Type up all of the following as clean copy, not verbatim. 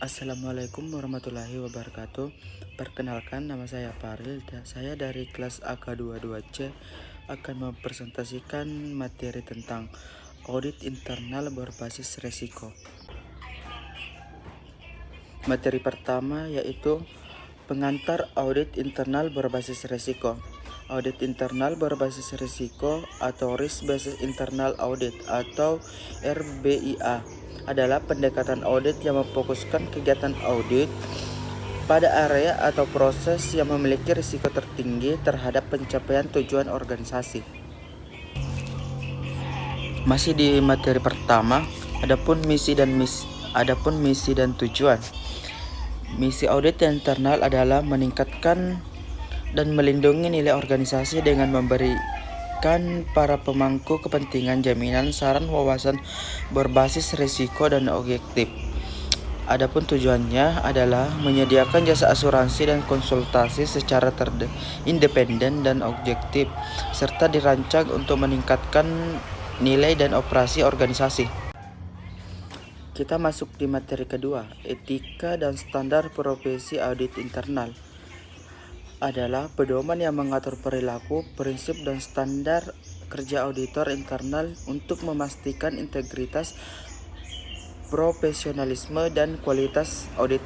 Assalamualaikum warahmatullahi wabarakatuh. Perkenalkan, nama saya Paril. Saya dari kelas AK22C akan mempresentasikan materi tentang audit internal berbasis resiko. Materi pertama yaitu pengantar audit internal berbasis resiko. Audit internal berbasis risiko atau Risk Based Internal Audit atau RBIA adalah pendekatan audit yang memfokuskan kegiatan audit pada area atau proses yang memiliki risiko tertinggi terhadap pencapaian tujuan organisasi. Masih di materi pertama, adapun misi dan tujuan. Misi audit internal adalah meningkatkan dan melindungi nilai organisasi dengan memberikan para pemangku kepentingan jaminan saran wawasan berbasis risiko dan objektif. Adapun tujuannya adalah menyediakan jasa asuransi dan konsultasi secara independen dan objektif, serta dirancang untuk meningkatkan nilai dan operasi organisasi. Kita masuk di materi kedua, etika dan standar profesi audit internal. Adalah pedoman yang mengatur perilaku, prinsip, dan standar kerja auditor internal untuk memastikan integritas, profesionalisme, dan kualitas audit.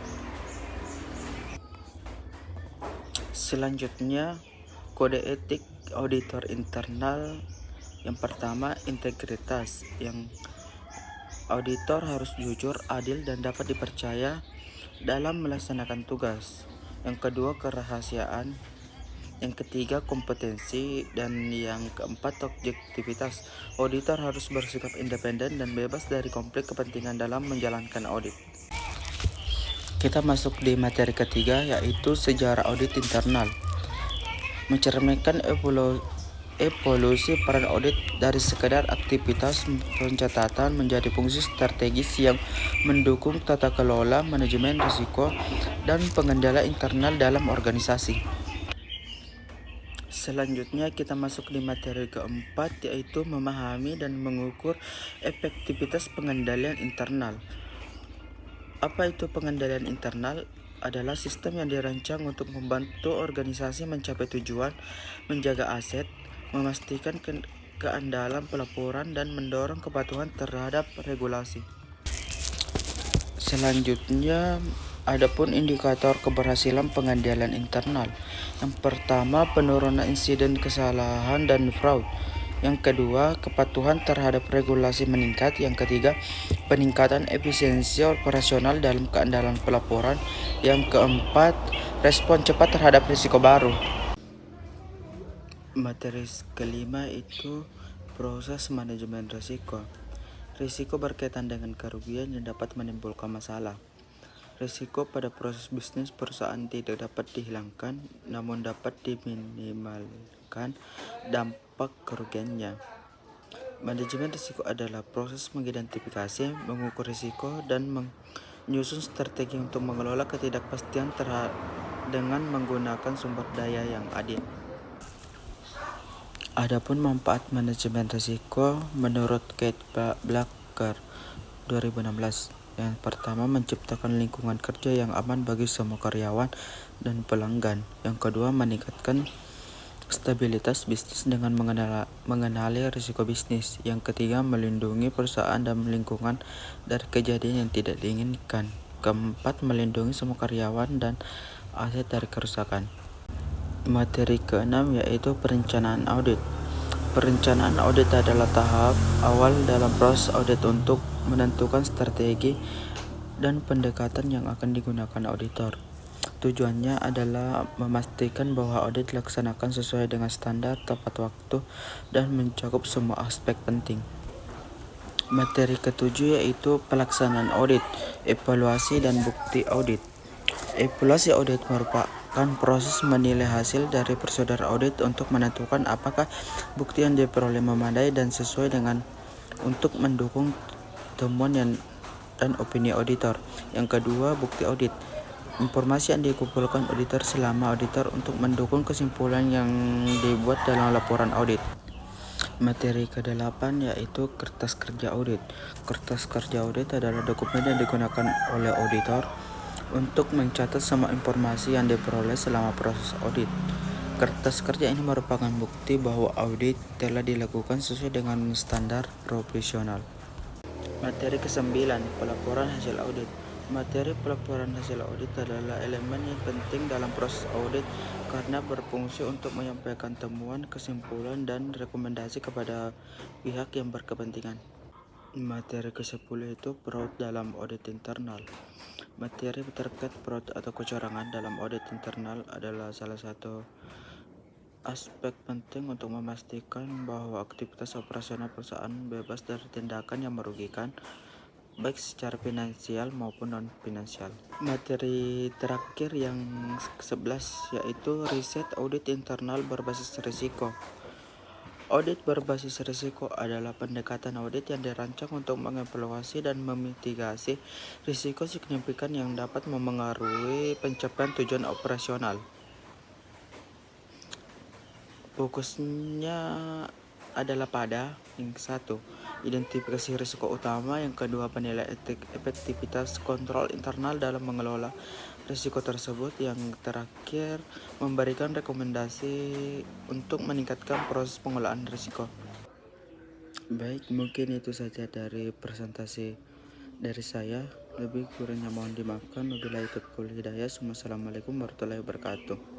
Selanjutnya, kode etik auditor internal. Yang pertama, integritas. Yang auditor harus jujur, adil, dan dapat dipercaya dalam melaksanakan tugas. Yang kedua, kerahasiaan. Yang ketiga, kompetensi. Dan yang keempat, objektivitas. Auditor harus bersikap independen dan bebas dari konflik kepentingan dalam menjalankan audit. Kita masuk di materi ketiga, yaitu sejarah audit internal. Mencerminkan evolusi peran audit dari sekedar aktivitas pencatatan menjadi fungsi strategis yang mendukung tata kelola, manajemen risiko, dan pengendalian internal dalam organisasi. Selanjutnya kita masuk di materi keempat, yaitu memahami dan mengukur efektivitas pengendalian internal. Apa itu pengendalian internal? Adalah sistem yang dirancang untuk membantu organisasi mencapai tujuan, menjaga aset, memastikan keandalan pelaporan, dan mendorong kepatuhan terhadap regulasi. Selanjutnya, adapun indikator keberhasilan pengendalian internal. Yang pertama, penurunan insiden kesalahan dan fraud. Yang kedua, kepatuhan terhadap regulasi meningkat. Yang ketiga, peningkatan efisiensi operasional dalam keandalan pelaporan. Yang keempat, respon cepat terhadap risiko baru. Materi kelima itu proses manajemen risiko. Risiko berkaitan dengan kerugian yang dapat menimbulkan masalah. Risiko pada proses bisnis perusahaan tidak dapat dihilangkan, namun dapat diminimalkan dampak kerugiannya. Manajemen risiko adalah proses mengidentifikasi, mengukur risiko, dan menyusun strategi untuk mengelola ketidakpastian dengan menggunakan sumber daya yang adil. Adapun manfaat manajemen risiko menurut Kate Blacker 2016. Yang pertama, menciptakan lingkungan kerja yang aman bagi semua karyawan dan pelanggan. Yang kedua, meningkatkan stabilitas bisnis dengan mengenali risiko bisnis. Yang ketiga, melindungi perusahaan dan lingkungan dari kejadian yang tidak diinginkan. Keempat, melindungi semua karyawan dan aset dari kerusakan. Materi keenam yaitu perencanaan audit. Perencanaan audit adalah tahap awal dalam proses audit untuk menentukan strategi dan pendekatan yang akan digunakan auditor. Tujuannya adalah memastikan bahwa audit dilaksanakan sesuai dengan standar, tepat waktu, dan mencakup semua aspek penting. Materi ketujuh yaitu pelaksanaan audit, evaluasi, dan bukti audit. Evaluasi audit merupakan proses menilai hasil dari prosedur audit untuk menentukan apakah bukti yang diperoleh memadai dan sesuai dengan untuk mendukung temuan dan opini auditor. Yang kedua, bukti audit. Informasi yang dikumpulkan auditor selama auditor untuk mendukung kesimpulan yang dibuat dalam laporan audit. Materi ke-8 yaitu kertas kerja audit. Kertas kerja audit adalah dokumen yang digunakan oleh auditor untuk mencatat semua informasi yang diperoleh selama proses audit. Kertas kerja ini merupakan bukti bahwa audit telah dilakukan sesuai dengan standar profesional. Materi ke-9, pelaporan hasil audit. Materi pelaporan hasil audit adalah elemen yang penting dalam proses audit karena berfungsi untuk menyampaikan temuan, kesimpulan, dan rekomendasi kepada pihak yang berkepentingan. Materi ke-10 itu fraud dalam audit internal. Materi terkait fraud atau kecurangan dalam audit internal adalah salah satu aspek penting untuk memastikan bahwa aktivitas operasional perusahaan bebas dari tindakan yang merugikan, baik secara finansial maupun non-finansial. Materi terakhir yang ke-11 yaitu riset audit internal berbasis risiko. Audit berbasis risiko adalah pendekatan audit yang dirancang untuk mengevaluasi dan memitigasi risiko signifikan yang dapat memengaruhi pencapaian tujuan operasional. Fokusnya adalah pada yang satu, identifikasi risiko utama, yang kedua, penilaian efektivitas kontrol internal dalam mengelola risiko tersebut, yang terakhir, memberikan rekomendasi untuk meningkatkan proses pengelolaan risiko. Baik, mungkin itu saja dari presentasi dari saya. Lebih kurangnya mohon dimaafkan. Wabillahi taufiq wal hidayah. Wassalamualaikum warahmatullahi wabarakatuh.